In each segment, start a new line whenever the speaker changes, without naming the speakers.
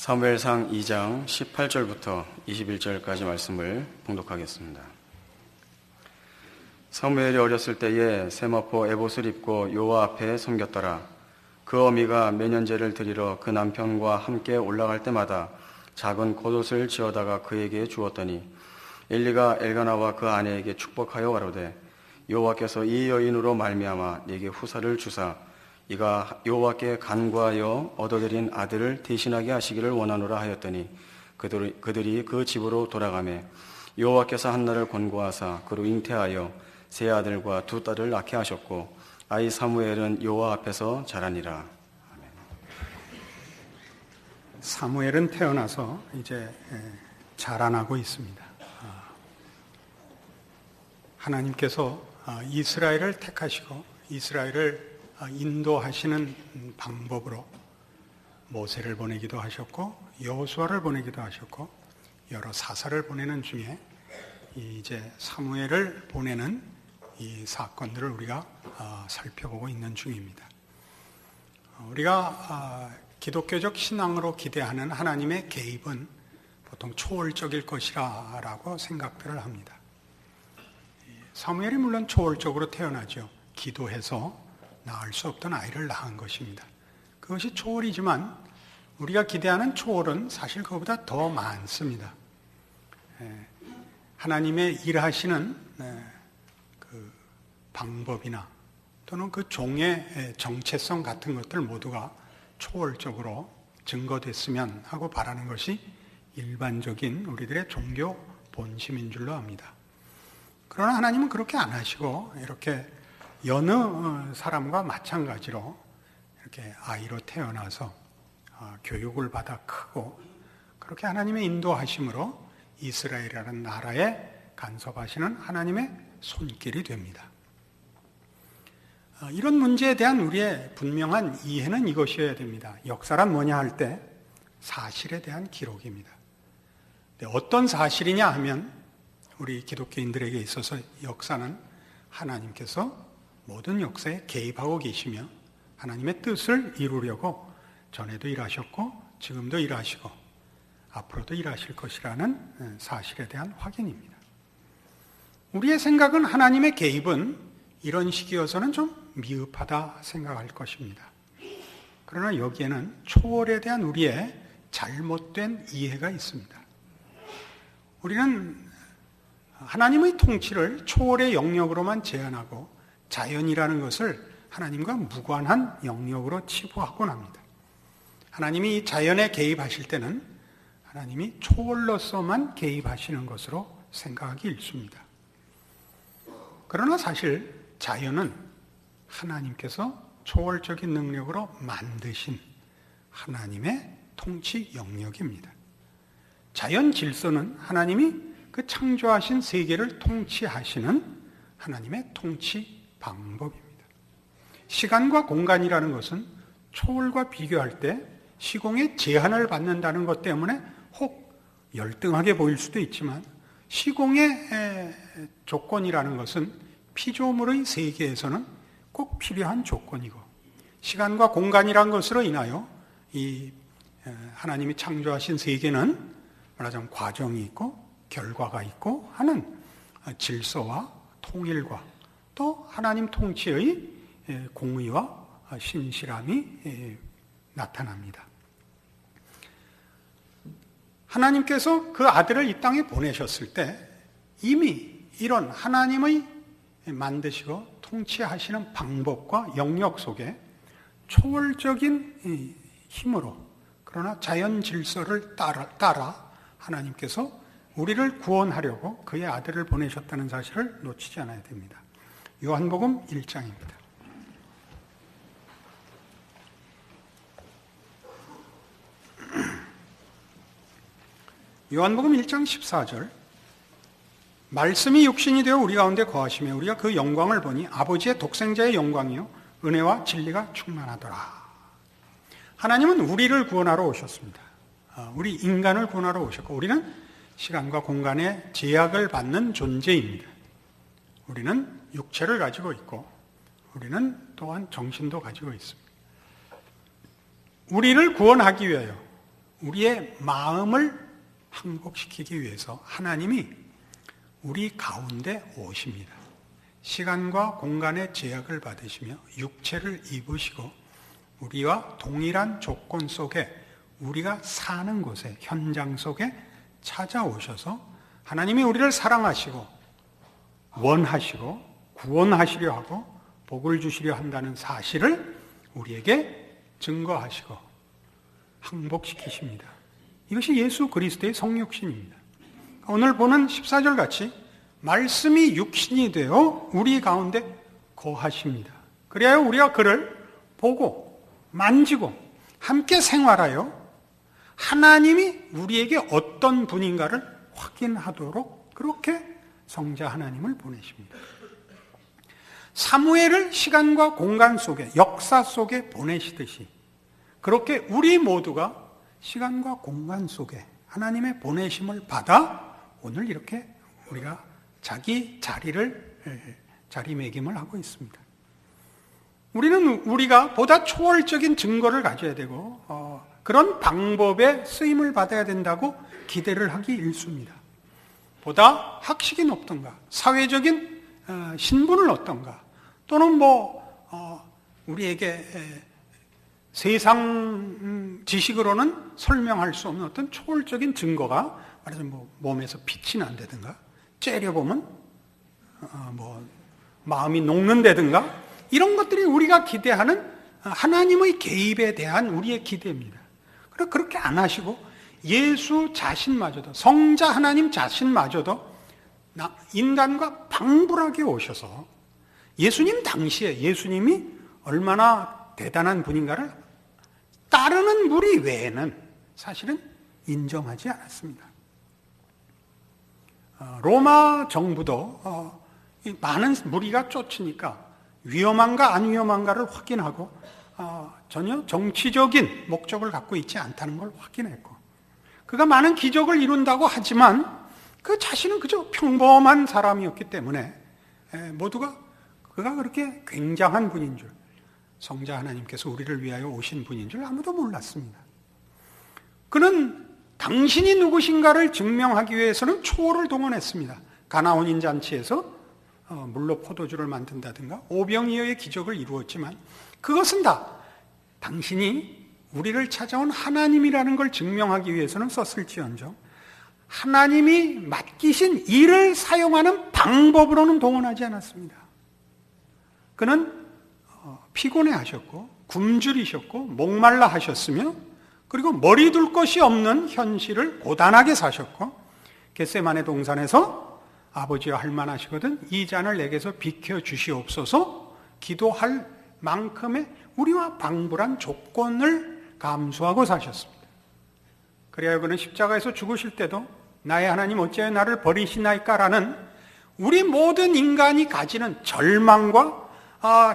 사무엘상 2장 18절부터 21절까지 말씀을 봉독하겠습니다. 사무엘이 어렸을 때에 세마포 에봇을 입고 여호와 앞에 섬겼더라. 그 어미가 매년제를 드리러 그 남편과 함께 올라갈 때마다 작은 겉옷을 지어다가 그에게 주었더니 엘리가 엘가나와 그 아내에게 축복하여 가로되 여호와께서 이 여인으로 말미암아 네게 후사를 주사 이가 여호와께 간구하여 얻어들인 아들을 대신하게 하시기를 원하노라 하였더니 그들이 그 집으로 돌아가매 여호와께서 한나를 권고하사 그로 잉태하여 세 아들과 두 딸을 낳게 하셨고 아이 사무엘은 여호와 앞에서 자라니라. 아멘.
사무엘은 태어나서 이제 자라나고 있습니다. 하나님께서 이스라엘을 택하시고 이스라엘을 인도하시는 방법으로 모세를 보내기도 하셨고 여호수아를 보내기도 하셨고 여러 사사를 보내는 중에 이제 사무엘을 보내는 이 사건들을 우리가 살펴보고 있는 중입니다. 우리가 기독교적 신앙으로 기대하는 하나님의 개입은 보통 초월적일 것이라고 생각들을 합니다. 사무엘이 물론 초월적으로 태어나죠. 기도해서 낳을 수 없던 아이를 낳은 것입니다. 그것이 초월이지만 우리가 기대하는 초월은 사실 그것보다 더 많습니다. 하나님의 일하시는 그 방법이나 또는 그 종의 정체성 같은 것들 모두가 초월적으로 증거됐으면 하고 바라는 것이 일반적인 우리들의 종교 본심인 줄로 압니다. 그러나 하나님은 그렇게 안 하시고 이렇게 여느 사람과 마찬가지로 이렇게 아이로 태어나서 교육을 받아 크고 그렇게 하나님의 인도하심으로 이스라엘이라는 나라에 간섭하시는 하나님의 손길이 됩니다. 이런 문제에 대한 우리의 분명한 이해는 이것이어야 됩니다. 역사란 뭐냐 할 때 사실에 대한 기록입니다. 어떤 사실이냐 하면 우리 기독교인들에게 있어서 역사는 하나님께서 모든 역사에 개입하고 계시며 하나님의 뜻을 이루려고 전에도 일하셨고 지금도 일하시고 앞으로도 일하실 것이라는 사실에 대한 확인입니다. 우리의 생각은 하나님의 개입은 이런 식이어서는 좀 미흡하다 생각할 것입니다. 그러나 여기에는 초월에 대한 우리의 잘못된 이해가 있습니다. 우리는 하나님의 통치를 초월의 영역으로만 제한하고 자연이라는 것을 하나님과 무관한 영역으로 치부하곤 합니다. 하나님이 자연에 개입하실 때는 하나님이 초월로서만 개입하시는 것으로 생각하기 일쑤입니다. 그러나 사실 자연은 하나님께서 초월적인 능력으로 만드신 하나님의 통치 영역입니다. 자연 질서는 하나님이 그 창조하신 세계를 통치하시는 하나님의 통치 방법입니다. 시간과 공간이라는 것은 초월과 비교할 때 시공의 제한을 받는다는 것 때문에 혹 열등하게 보일 수도 있지만 시공의 조건이라는 것은 피조물의 세계에서는 꼭 필요한 조건이고 시간과 공간이라는 것으로 인하여 이 하나님이 창조하신 세계는 말하자면 과정이 있고 결과가 있고 하는 질서와 통일과 또 하나님 통치의 공의와 신실함이 나타납니다. 하나님께서 그 아들을 이 땅에 보내셨을 때 이미 이런 하나님의 만드시고 통치하시는 방법과 영역 속에 초월적인 힘으로 그러나 자연 질서를 따라 하나님께서 우리를 구원하려고 그의 아들을 보내셨다는 사실을 놓치지 않아야 됩니다. 요한복음 1장입니다. 요한복음 1장 14절 말씀이 육신이 되어 우리 가운데 거하시며 우리가 그 영광을 보니 아버지의 독생자의 영광이요 은혜와 진리가 충만하더라. 하나님은 우리를 구원하러 오셨습니다. 우리 인간을 구원하러 오셨고 우리는 시간과 공간의 제약을 받는 존재입니다. 우리는 육체를 가지고 있고 우리는 또한 정신도 가지고 있습니다. 우리를 구원하기 위하여 우리의 마음을 항복시키기 위해서 하나님이 우리 가운데 오십니다. 시간과 공간의 제약을 받으시며 육체를 입으시고 우리와 동일한 조건 속에 우리가 사는 곳에, 현장 속에 찾아오셔서 하나님이 우리를 사랑하시고 원하시고 구원하시려 하고 복을 주시려 한다는 사실을 우리에게 증거하시고 항복시키십니다. 이것이 예수 그리스도의 성육신입니다. 오늘 보는 14절 같이 말씀이 육신이 되어 우리 가운데 거하십니다. 그래야 우리가 그를 보고 만지고 함께 생활하여 하나님이 우리에게 어떤 분인가를 확인하도록 그렇게 성자 하나님을 보내십니다. 사무엘을 시간과 공간 속에, 역사 속에 보내시듯이 그렇게 우리 모두가 시간과 공간 속에 하나님의 보내심을 받아 오늘 이렇게 우리가 자기 자리매김을 하고 있습니다. 우리는 우리가 보다 초월적인 증거를 가져야 되고 그런 방법의 쓰임을 받아야 된다고 기대를 하기 일쑤입니다. 보다 학식이 높던가, 사회적인 신분을 얻던가, 또는 우리에게 세상 지식으로는 설명할 수 없는 어떤 초월적인 증거가 말하자면 몸에서 빛이 난다든가, 째려보면 마음이 녹는다든가, 이런 것들이 우리가 기대하는 하나님의 개입에 대한 우리의 기대입니다. 그러나 그렇게 안 하시고 예수 자신마저도, 성자 하나님 자신마저도 인간과 방불하게 오셔서 예수님 당시에 예수님이 얼마나 대단한 분인가를 따르는 무리 외에는 사실은 인정하지 않았습니다. 로마 정부도 많은 무리가 쫓으니까 위험한가 안 위험한가를 확인하고 전혀 정치적인 목적을 갖고 있지 않다는 걸 확인했고, 그가 많은 기적을 이룬다고 하지만 그 자신은 그저 평범한 사람이었기 때문에 모두가 그가 그렇게 굉장한 분인 줄, 성자 하나님께서 우리를 위하여 오신 분인 줄 아무도 몰랐습니다. 그는 당신이 누구신가를 증명하기 위해서는 초월을 동원했습니다. 가나온인 잔치에서 물로 포도주를 만든다든가 오병이어의 기적을 이루었지만 그것은 다 당신이 우리를 찾아온 하나님이라는 걸 증명하기 위해서는 썼을지언정 하나님이 맡기신 일을 사용하는 방법으로는 동원하지 않았습니다. 그는 피곤해 하셨고 굶주리셨고 목말라 하셨으며, 그리고 머리 둘 것이 없는 현실을 고단하게 사셨고, 겟세마네 동산에서 아버지여 할만하시거든 이 잔을 내게서 비켜 주시옵소서 기도할 만큼의 우리와 방불한 조건을 감수하고 사셨습니다. 그래야 그는 십자가에서 죽으실 때도 나의 하나님 어찌하여 나를 버리시나이까라는 우리 모든 인간이 가지는 절망과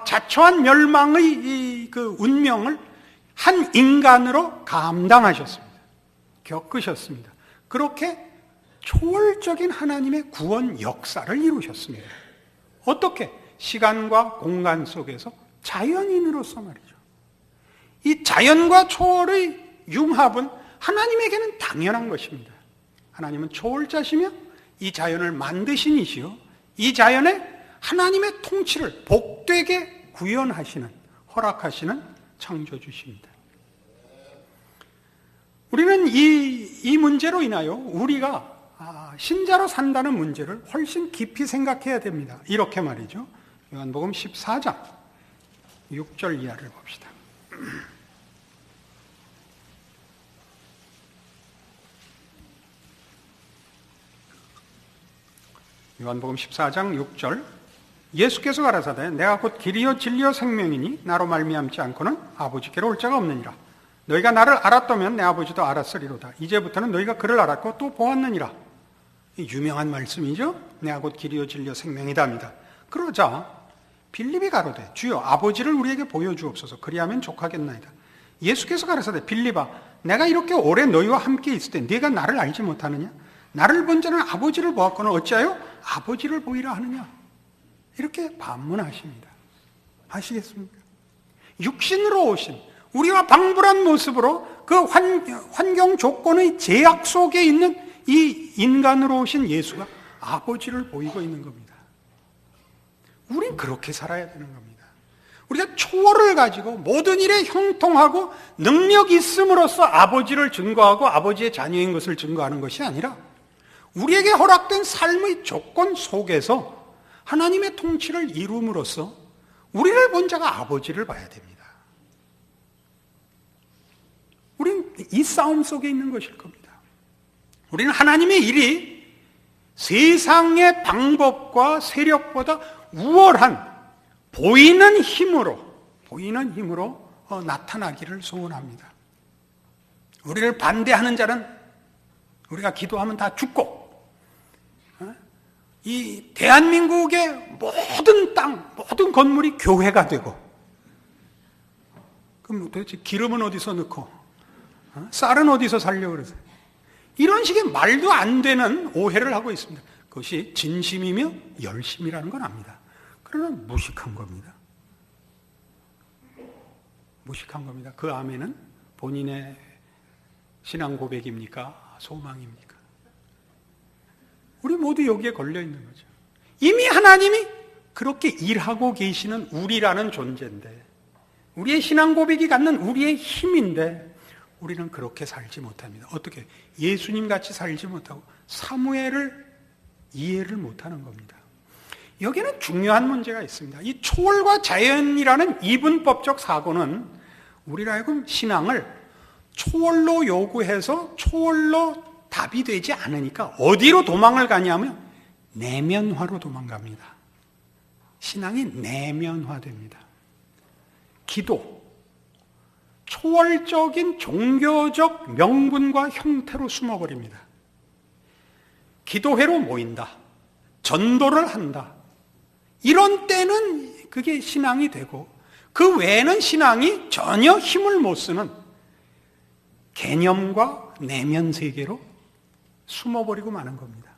자초한 멸망의 그 운명을 한 인간으로 감당하셨습니다. 겪으셨습니다. 그렇게 초월적인 하나님의 구원 역사를 이루셨습니다. 어떻게? 시간과 공간 속에서 자연인으로서 말이죠. 이 자연과 초월의 융합은 하나님에게는 당연한 것입니다. 하나님은 초월자시며 이 자연을 만드신 이시요, 이 자연에 하나님의 통치를 복되게 구현하시는, 허락하시는 창조주십니다. 우리는 이 문제로 인하여 우리가 신자로 산다는 문제를 훨씬 깊이 생각해야 됩니다. 이렇게 말이죠. 요한복음 14장 6절 이하를 봅시다. 요한복음 14장 6절, 예수께서 가라사대 내가 곧 길이요 진리요 생명이니 나로 말미암지 않고는 아버지께로 올 자가 없느니라. 너희가 나를 알았다면 내 아버지도 알았으리로다. 이제부터는 너희가 그를 알았고 또 보았느니라. 유명한 말씀이죠. 내가 곧 길이요 진리요 생명이다입니다. 그러자 빌립이 가로되 주여 아버지를 우리에게 보여주옵소서 그리하면 족하겠나이다. 예수께서 가라사대 빌립아 내가 이렇게 오래 너희와 함께 있을 때 네가 나를 알지 못하느냐? 나를 본 자는 아버지를 보았거늘 어찌하여 아버지를 보이라 하느냐? 이렇게 반문하십니다. 아시겠습니까? 육신으로 오신 우리와 방불한 모습으로 그 환경 조건의 제약 속에 있는 이 인간으로 오신 예수가 아버지를 보이고 있는 겁니다. 우린 그렇게 살아야 되는 겁니다. 우리가 초월을 가지고 모든 일에 형통하고 능력 있음으로써 아버지를 증거하고 아버지의 자녀인 것을 증거하는 것이 아니라 우리에게 허락된 삶의 조건 속에서 하나님의 통치를 이룸으로써 우리를 본 자가 아버지를 봐야 됩니다. 우리는 이 싸움 속에 있는 것일 겁니다. 우리는 하나님의 일이 세상의 방법과 세력보다 우월한 보이는 힘으로 나타나기를 소원합니다. 우리를 반대하는 자는 우리가 기도하면 다 죽고, 이 대한민국의 모든 땅, 모든 건물이 교회가 되고, 그럼 도대체 기름은 어디서 넣고, 쌀은 어디서 살려고 그러세요? 이런 식의 말도 안 되는 오해를 하고 있습니다. 그것이 진심이며 열심이라는 건 압니다. 그러나 무식한 겁니다. 무식한 겁니다. 그 아멘은 본인의 신앙 고백입니까? 소망입니까? 우리 모두 여기에 걸려 있는 거죠. 이미 하나님이 그렇게 일하고 계시는 우리라는 존재인데, 우리의 신앙 고백이 갖는 우리의 힘인데 우리는 그렇게 살지 못합니다. 어떻게? 예수님 같이 살지 못하고 사무엘을 이해를 못하는 겁니다. 여기는 중요한 문제가 있습니다. 이 초월과 자연이라는 이분법적 사고는 우리라 하여금 신앙을 초월로 요구해서 초월로 답이 되지 않으니까 어디로 도망을 가냐면 내면화로 도망갑니다. 신앙이 내면화됩니다. 기도, 초월적인 종교적 명분과 형태로 숨어버립니다. 기도회로 모인다, 전도를 한다, 이런 때는 그게 신앙이 되고, 그 외에는 신앙이 전혀 힘을 못 쓰는 개념과 내면 세계로 숨어버리고 마는 겁니다.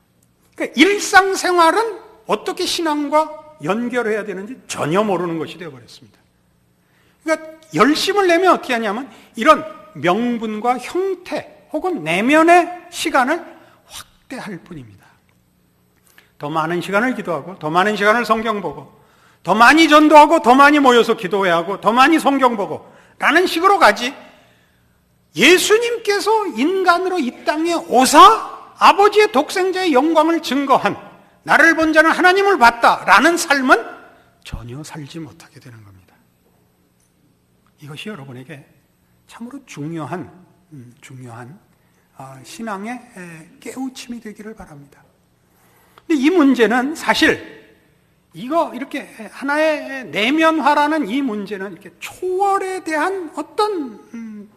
그러니까 일상생활은 어떻게 신앙과 연결해야 되는지 전혀 모르는 것이 되어버렸습니다. 그러니까 열심을 내면 어떻게 하냐면 이런 명분과 형태 혹은 내면의 시간을 확대할 뿐입니다. 더 많은 시간을 기도하고, 더 많은 시간을 성경 보고, 더 많이 전도하고, 더 많이 모여서 기도해야 하고, 더 많이 성경 보고 라는 식으로 가지, 예수님께서 인간으로 이 땅에 오사 아버지의 독생자의 영광을 증거한, 나를 본 자는 하나님을 봤다라는 삶은 전혀 살지 못하게 되는 겁니다. 이것이 여러분에게 참으로 중요한 신앙의 깨우침이 되기를 바랍니다. 근데 이 문제는 사실 이거 이렇게 하나의 내면화라는 이 문제는 이렇게 초월에 대한 어떤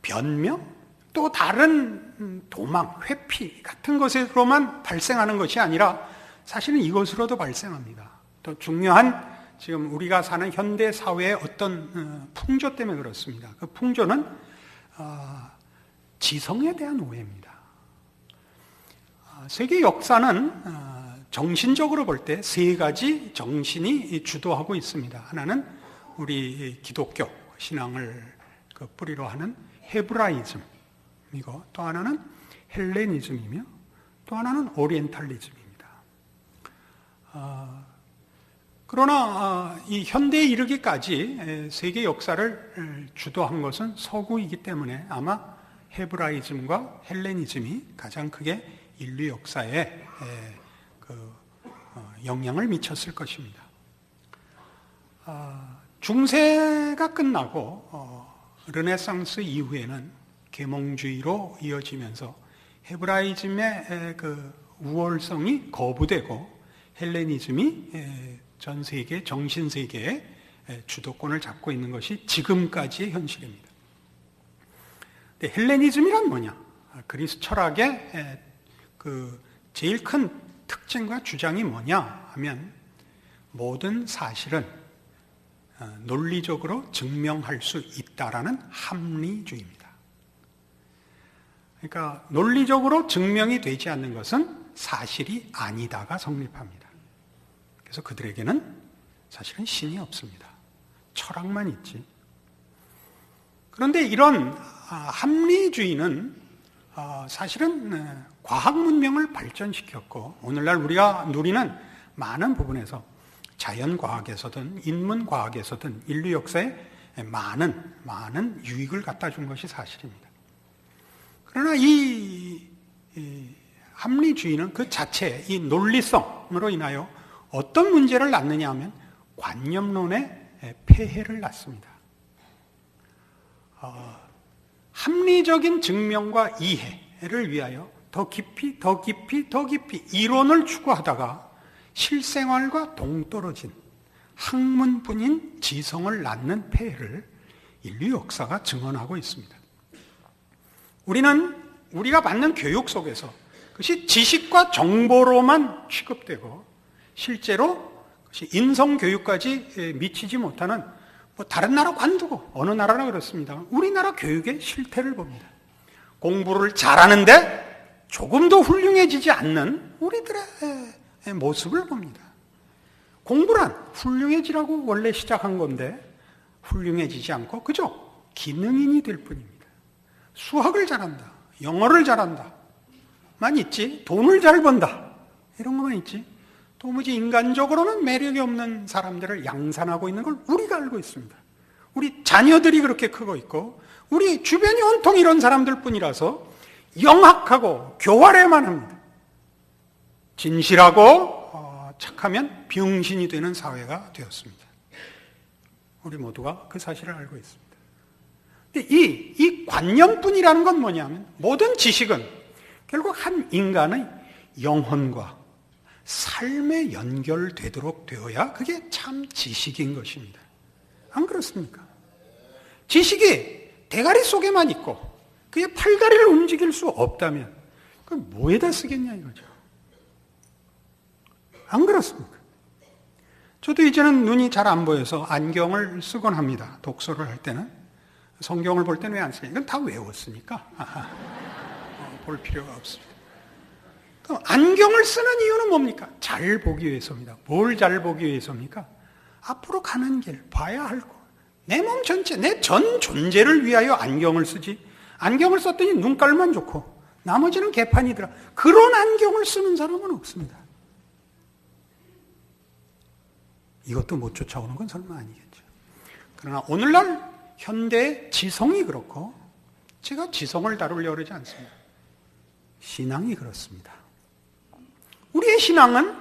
변명, 또 다른 도망, 회피 같은 것으로만 발생하는 것이 아니라 사실은 이것으로도 발생합니다. 또 중요한 지금 우리가 사는 현대 사회의 어떤 풍조 때문에 그렇습니다. 그 풍조는 지성에 대한 오해입니다. 세계 역사는 정신적으로 볼 때 세 가지 정신이 주도하고 있습니다. 하나는 우리 기독교 신앙을 그 뿌리로 하는 헤브라이즘이고, 또 하나는 헬레니즘이며, 또 하나는 오리엔탈리즘입니다. 그러나 이 현대에 이르기까지 세계 역사를 주도한 것은 서구이기 때문에 아마 헤브라이즘과 헬레니즘이 가장 크게 인류 역사에 영향을 미쳤을 것입니다. 중세가 끝나고 르네상스 이후에는 계몽주의로 이어지면서 헤브라이즘의 그 우월성이 거부되고 헬레니즘이 전 세계 정신 세계의 주도권을 잡고 있는 것이 지금까지의 현실입니다. 근데 헬레니즘이란 뭐냐? 그리스 철학의 그 제일 큰 특징과 주장이 뭐냐 하면 모든 사실은 논리적으로 증명할 수 있다라는 합리주의입니다. 그러니까 논리적으로 증명이 되지 않는 것은 사실이 아니다가 성립합니다. 그래서 그들에게는 사실은 신이 없습니다. 철학만 있지 그런데 이런 합리주의는 사실은 과학 문명을 발전시켰고 오늘날 우리가 누리는 많은 부분에서 자연과학에서든 인문과학에서든 인류 역사에 많은 유익을 갖다 준 것이 사실입니다. 그러나 이 합리주의는 그 자체, 이 논리성으로 인하여 어떤 문제를 낳느냐 하면 관념론의 폐해를 낳습니다. 합리적인 증명과 이해를 위하여 더 깊이 이론을 추구하다가 실생활과 동떨어진 학문뿐인 지성을 낳는 폐해를 인류 역사가 증언하고 있습니다. 우리가 받는 교육 속에서 그것이 지식과 정보로만 취급되고 실제로 그것이 인성교육까지 미치지 못하는 다른 나라 관두고 어느 나라나 그렇습니다. 우리나라 교육의 실태를 봅니다. 공부를 잘하는데 조금도 훌륭해지지 않는 우리들의 모습을 봅니다. 공부란 훌륭해지라고 원래 시작한 건데 훌륭해지지 않고 그저 기능인이 될 뿐입니다. 수학을 잘한다, 영어를 잘한다 만 있지, 돈을 잘 번다 이런 것만 있지, 도무지 인간적으로는 매력이 없는 사람들을 양산하고 있는 걸 우리가 알고 있습니다. 우리 자녀들이 그렇게 크고 있고 우리 주변이 온통 이런 사람들 뿐이라서 영악하고 교활해만 합니다. 진실하고 착하면 병신이 되는 사회가 되었습니다. 우리 모두가 그 사실을 알고 있습니다. 근데 이 관념뿐이라는 건 뭐냐면 모든 지식은 결국 한 인간의 영혼과 삶에 연결되도록 되어야 그게 참 지식인 것입니다. 안 그렇습니까? 지식이 대가리 속에만 있고 그게 팔다리를 움직일 수 없다면 그걸 뭐에다 쓰겠냐 이거죠. 안 그렇습니까? 저도 이제는 눈이 잘 안 보여서 안경을 쓰곤 합니다. 독서를 할 때는. 성경을 볼 때는 왜 안 쓰냐? 이건 다 외웠으니까 볼 필요가 없습니다. 그럼 안경을 쓰는 이유는 뭡니까? 잘 보기 위해서입니다. 뭘 잘 보기 위해서입니까? 앞으로 가는 길, 봐야 할 거. 내 몸 전체, 내 전 존재를 위하여 안경을 쓰지. 안경을 썼더니 눈깔만 좋고 나머지는 개판이더라. 그런 안경을 쓰는 사람은 없습니다. 이것도 못 쫓아오는 건 설마 아니겠죠. 그러나 오늘날 현대의 지성이 그렇고 제가 지성을 다루려고 그러지 않습니다. 신앙이 그렇습니다. 우리의 신앙은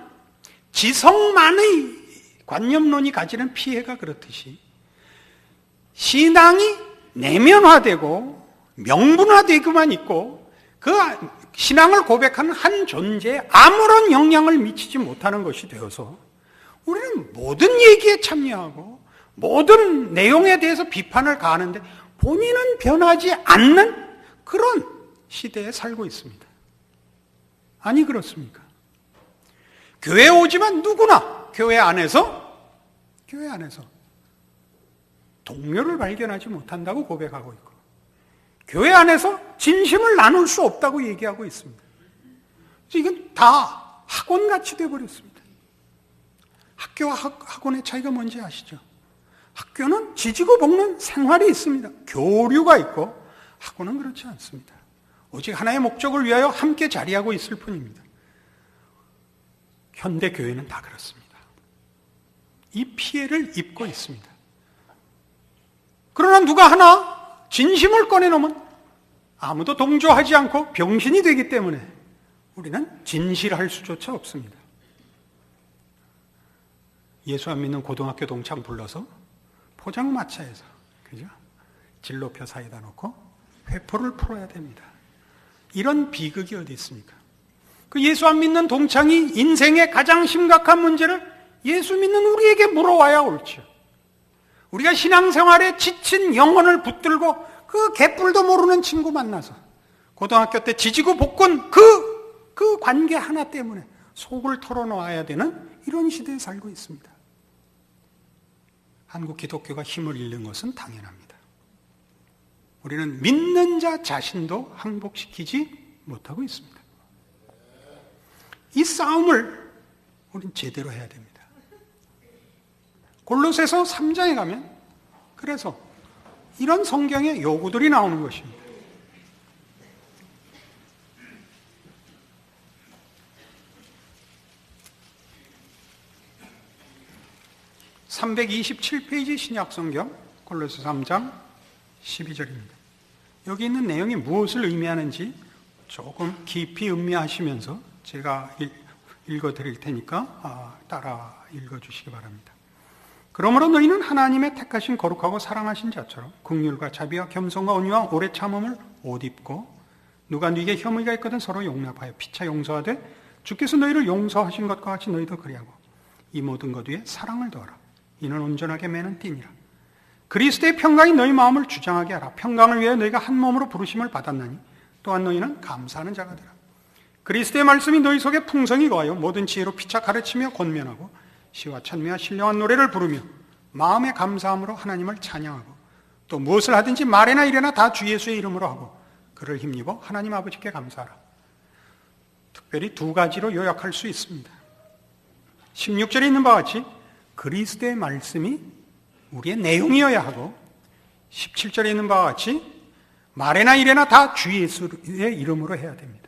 지성만의 관념론이 가지는 피해가 그렇듯이 신앙이 내면화되고 명분화되고만 있고 그 신앙을 고백하는 한 존재에 아무런 영향을 미치지 못하는 것이 되어서 우리는 모든 얘기에 참여하고 모든 내용에 대해서 비판을 가하는데 본인은 변하지 않는 그런 시대에 살고 있습니다. 아니 그렇습니까? 교회에 오지만 누구나 교회 안에서 동료를 발견하지 못한다고 고백하고 있고 교회 안에서 진심을 나눌 수 없다고 얘기하고 있습니다. 이건 다 학원같이 되어버렸습니다. 학교와 학원의 차이가 뭔지 아시죠? 학교는 지지고 볶는 생활이 있습니다. 교류가 있고 학원은 그렇지 않습니다. 오직 하나의 목적을 위하여 함께 자리하고 있을 뿐입니다. 현대 교회는 다 그렇습니다. 이 피해를 입고 있습니다. 그러나 누가 하나 진심을 꺼내놓으면 아무도 동조하지 않고 병신이 되기 때문에 우리는 진실할 수조차 없습니다. 예수 안 믿는 고등학교 동창 불러서 포장마차에서 그죠? 진로표 사이다 놓고 회포를 풀어야 됩니다. 이런 비극이 어디 있습니까? 그 예수 안 믿는 동창이 인생의 가장 심각한 문제를 예수 믿는 우리에게 물어와야 옳죠. 우리가 신앙생활에 지친 영혼을 붙들고 그 개뿔도 모르는 친구 만나서 고등학교 때 지지고 볶은 그 관계 하나 때문에 속을 털어놓아야 되는 이런 시대에 살고 있습니다. 한국 기독교가 힘을 잃는 것은 당연합니다. 우리는 믿는 자 자신도 항복시키지 못하고 있습니다. 이 싸움을 우리는 제대로 해야 됩니다. 골로새서 3장에 가면 그래서 이런 성경의 요구들이 나오는 것입니다. (327페이지) 신약성경 골로새 3장 12절입니다. 여기 있는 내용이 무엇을 의미하는지 조금 깊이 음미하시면서 제가 읽어드릴 테니까 따라 읽어주시기 바랍니다. 그러므로 너희는 하나님의 택하신 거룩하고 사랑하신 자처럼 긍휼과 자비와 겸손과 온유와 오래 참음을 옷 입고, 누가 네게 혐의가 있거든 서로 용납하여 피차 용서하되 주께서 너희를 용서하신 것과 같이 너희도 그리하고, 이 모든 것 위에 사랑을 더하라. 이는 온전하게 매는 띠니라. 그리스도의 평강이 너희 마음을 주장하게 하라. 평강을 위해 너희가 한 몸으로 부르심을 받았나니 또한 너희는 감사하는 자가 되라. 그리스도의 말씀이 너희 속에 풍성히 거하여 모든 지혜로 피차 가르치며 권면하고 시와 찬미와 신령한 노래를 부르며 마음의 감사함으로 하나님을 찬양하고, 또 무엇을 하든지 말이나 일이나 다 주 예수의 이름으로 하고 그를 힘입어 하나님 아버지께 감사하라. 특별히 두 가지로 요약할 수 있습니다. 16절에 있는 바와 같이 그리스도의 말씀이 우리의 내용이어야 하고, 17절에 있는 바와 같이 말이나 일이나 다 주 예수의 이름으로 해야 됩니다.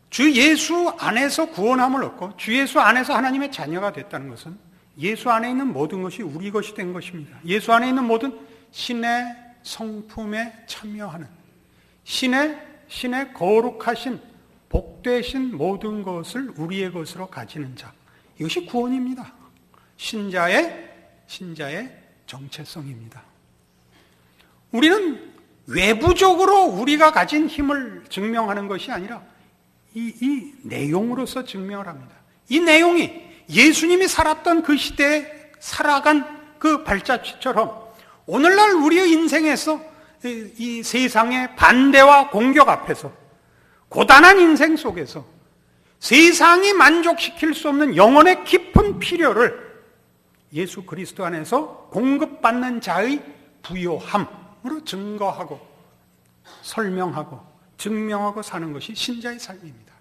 주 예수 안에서 구원함을 얻고 주 예수 안에서 하나님의 자녀가 됐다는 것은 예수 안에 있는 모든 것이 우리 것이 된 것입니다. 예수 안에 있는 모든 신의 성품에 참여하는, 신의 거룩하신 복되신 모든 것을 우리의 것으로 가지는 자, 이것이 구원입니다. 신자의 정체성입니다. 우리는 외부적으로 우리가 가진 힘을 증명하는 것이 아니라 이 내용으로서 증명을 합니다. 이 내용이 예수님이 살았던 그 시대에 살아간 그 발자취처럼 오늘날 우리의 인생에서 이 세상의 반대와 공격 앞에서, 고단한 인생 속에서 세상이 만족시킬 수 없는 영혼의 깊은 필요를 예수 그리스도 안에서 공급받는 자의 부요함으로 증거하고 설명하고 증명하고 사는 것이 신자의 삶입니다.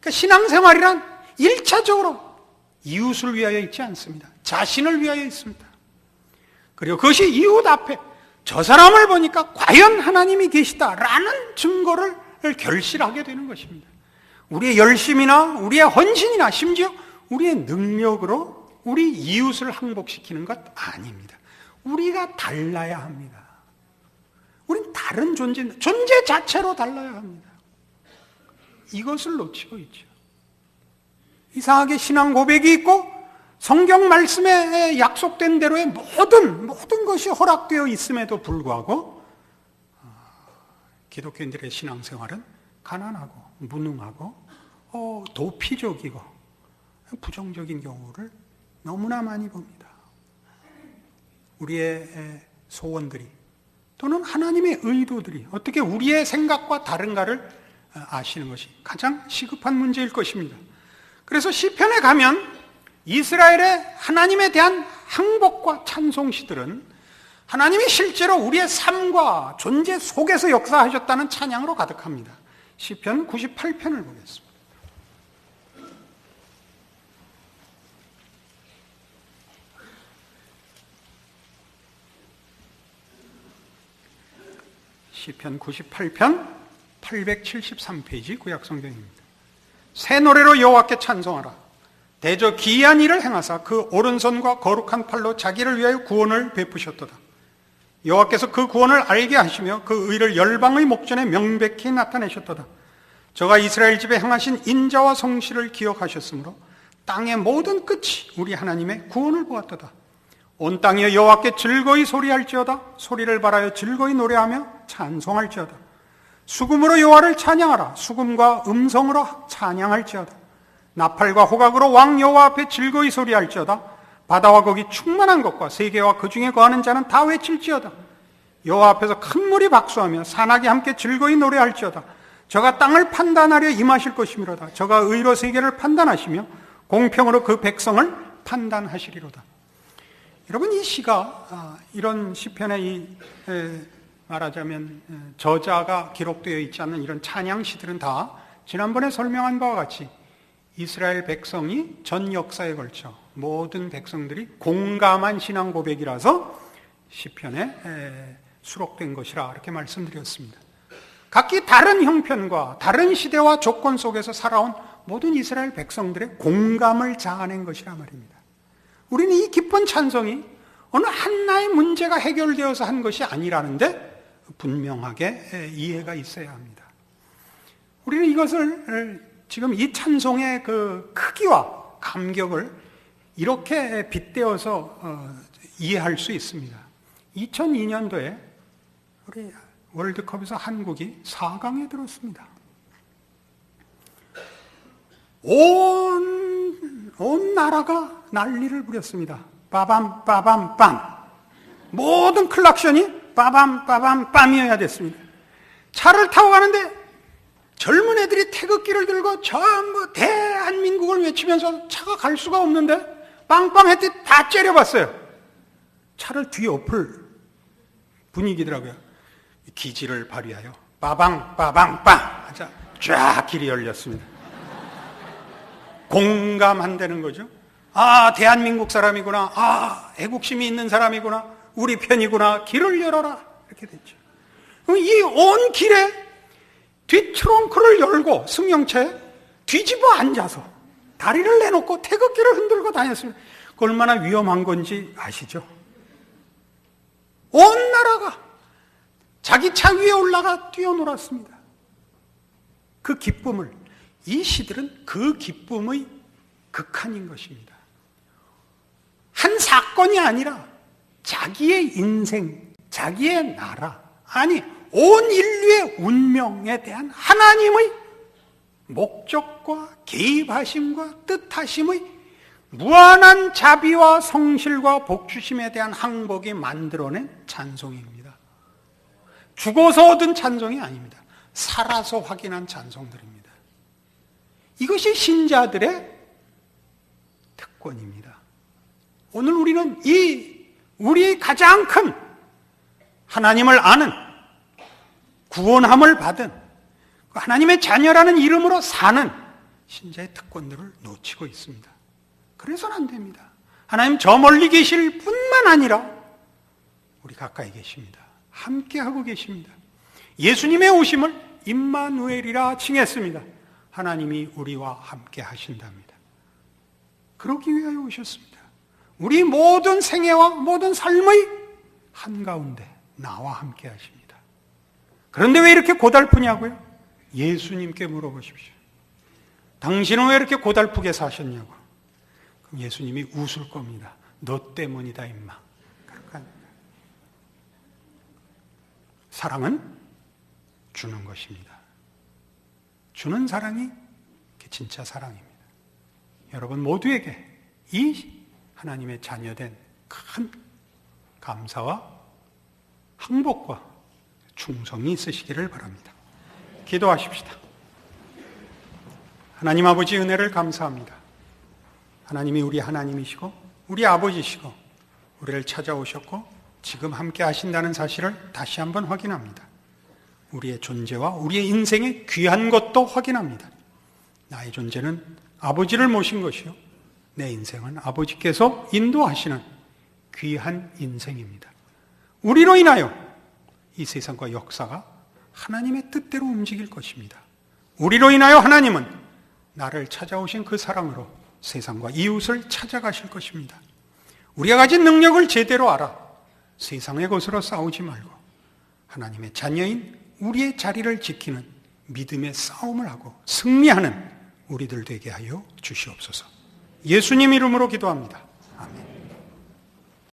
그러니까 신앙생활이란 1차적으로 이웃을 위하여 있지 않습니다. 자신을 위하여 있습니다. 그리고 그것이 이웃 앞에 저 사람을 보니까 과연 하나님이 계시다라는 증거를 결실하게 되는 것입니다. 우리의 열심이나 우리의 헌신이나 심지어 우리의 능력으로 우리 이웃을 항복시키는 것 아닙니다. 우리가 달라야 합니다. 우린 다른 존재 자체로 달라야 합니다. 이것을 놓치고 있죠. 이상하게 신앙 고백이 있고 성경 말씀에 약속된 대로의 모든 것이 허락되어 있음에도 불구하고 기독교인들의 신앙생활은 가난하고 무능하고 도피적이고 부정적인 경우를 너무나 많이 봅니다. 우리의 소원들이 또는 하나님의 의도들이 어떻게 우리의 생각과 다른가를 아시는 것이 가장 시급한 문제일 것입니다. 그래서 시편에 가면 이스라엘의 하나님에 대한 항복과 찬송시들은 하나님이 실제로 우리의 삶과 존재 속에서 역사하셨다는 찬양으로 가득합니다. 시편 98편을 보겠습니다. 시편 98편 873페이지 구약성경입니다. 새 노래로 여호와께 찬송하라. 대저 기이한 일을 행하사 그 오른손과 거룩한 팔로 자기를 위하여 구원을 베푸셨도다. 여호와께서 그 구원을 알게 하시며 그 의를 열방의 목전에 명백히 나타내셨도다. 저가 이스라엘 집에 행하신 인자와 성실을 기억하셨으므로 땅의 모든 끝이 우리 하나님의 구원을 보았도다. 온 땅이여 여호와께 즐거이 소리할지어다. 소리를 발하여 즐거이 노래하며 찬송할지어다. 수금으로 여호와를 찬양하라. 수금과 음성으로 찬양할지어다. 나팔과 호각으로 왕 여호와 앞에 즐거이 소리할지어다. 바다와 거기 충만한 것과 세계와 그 중에 거하는 자는 다 외칠지어다. 여호와 앞에서 큰 물이 박수하며 산악이 함께 즐거이 노래할지어다. 저가 땅을 판단하려 임하실 것이미로다. 저가 의로 세계를 판단하시며 공평으로 그 백성을 판단하시리로다. 여러분, 이 시가 이런 시편의 말하자면 저자가 기록되어 있지 않는 이런 찬양시들은 다 지난번에 설명한 바와 같이 이스라엘 백성이 전 역사에 걸쳐 모든 백성들이 공감한 신앙 고백이라서 시편에 수록된 것이라 이렇게 말씀드렸습니다. 각기 다른 형편과 다른 시대와 조건 속에서 살아온 모든 이스라엘 백성들의 공감을 자아낸 것이라 말입니다. 우리는 이 기쁜 찬송이 어느 하나의 문제가 해결되어서 한 것이 아니라는데 분명하게 이해가 있어야 합니다. 우리는 이것을 지금 이 찬송의 그 크기와 감격을 이렇게 빗대어서 이해할 수 있습니다. 2002년도에 우리 월드컵에서 한국이 4강에 들었습니다. 온 나라가 난리를 부렸습니다. 빠밤 빠밤 빰. 모든 클락션이 빠밤 빠밤 빰이어야 됐습니다. 차를 타고 가는데 젊은 애들이 태극기를 들고 전부 대한민국을 외치면서 차가 갈 수가 없는데 빵빵 했더니 다 째려봤어요. 차를 뒤엎을 분위기더라고요. 기지를 발휘하여 빠방 빠방 빵 하자 쫙 길이 열렸습니다. 공감한다는 거죠. 아, 대한민국 사람이구나. 아, 애국심이 있는 사람이구나. 우리 편이구나. 길을 열어라. 이렇게 됐죠. 이 온 길에 뒷트렁크를 열고 승용차에 뒤집어 앉아서 다리를 내놓고 태극기를 흔들고 다녔습니다. 그 얼마나 위험한 건지 아시죠? 온 나라가 자기 차 위에 올라가 뛰어놀았습니다. 그 기쁨을, 이 시들은 그 기쁨의 극한인 것입니다. 한 사건이 아니라 자기의 인생, 자기의 나라, 아니 온 인류의 운명에 대한 하나님의 목적과 개입하심과 뜻하심의 무한한 자비와 성실과 복주심에 대한 항복이 만들어낸 찬송입니다. 죽어서 얻은 찬송이 아닙니다. 살아서 확인한 찬송들입니다. 이것이 신자들의 특권입니다. 오늘 우리는 우리의 가장 큰 하나님을 아는, 구원함을 받은 하나님의 자녀라는 이름으로 사는 신자의 특권들을 놓치고 있습니다. 그래서는 안 됩니다. 하나님 저 멀리 계실 뿐만 아니라 우리 가까이 계십니다. 함께하고 계십니다. 예수님의 오심을 임마누엘이라 칭했습니다. 하나님이 우리와 함께 하신답니다. 그러기 위하여 오셨습니다. 우리 모든 생애와 모든 삶의 한가운데 나와 함께 하십니다. 그런데 왜 이렇게 고달프냐고요? 예수님께 물어보십시오. 당신은 왜 이렇게 고달프게 사셨냐고. 그럼 예수님이 웃을 겁니다. 너 때문이다 임마. 그렇게 합니다. 사랑은 주는 것입니다. 주는 사랑이 진짜 사랑입니다. 여러분 모두에게 이 하나님의 자녀된 큰 감사와 항복과 충성이 있으시기를 바랍니다. 기도하십시다. 하나님 아버지 은혜를 감사합니다. 하나님이 우리 하나님이시고 우리 아버지시고 우리를 찾아오셨고 지금 함께 하신다는 사실을 다시 한번 확인합니다. 우리의 존재와 우리의 인생의 귀한 것도 확인합니다. 나의 존재는 아버지를 모신 것이요 내 인생은 아버지께서 인도하시는 귀한 인생입니다. 우리로 인하여 이 세상과 역사가 하나님의 뜻대로 움직일 것입니다. 우리로 인하여 하나님은 나를 찾아오신 그 사랑으로 세상과 이웃을 찾아가실 것입니다. 우리가 가진 능력을 제대로 알아 세상의 것으로 싸우지 말고 하나님의 자녀인 우리의 자리를 지키는 믿음의 싸움을 하고 승리하는 우리들 되게 하여 주시옵소서. 예수님 이름으로 기도합니다.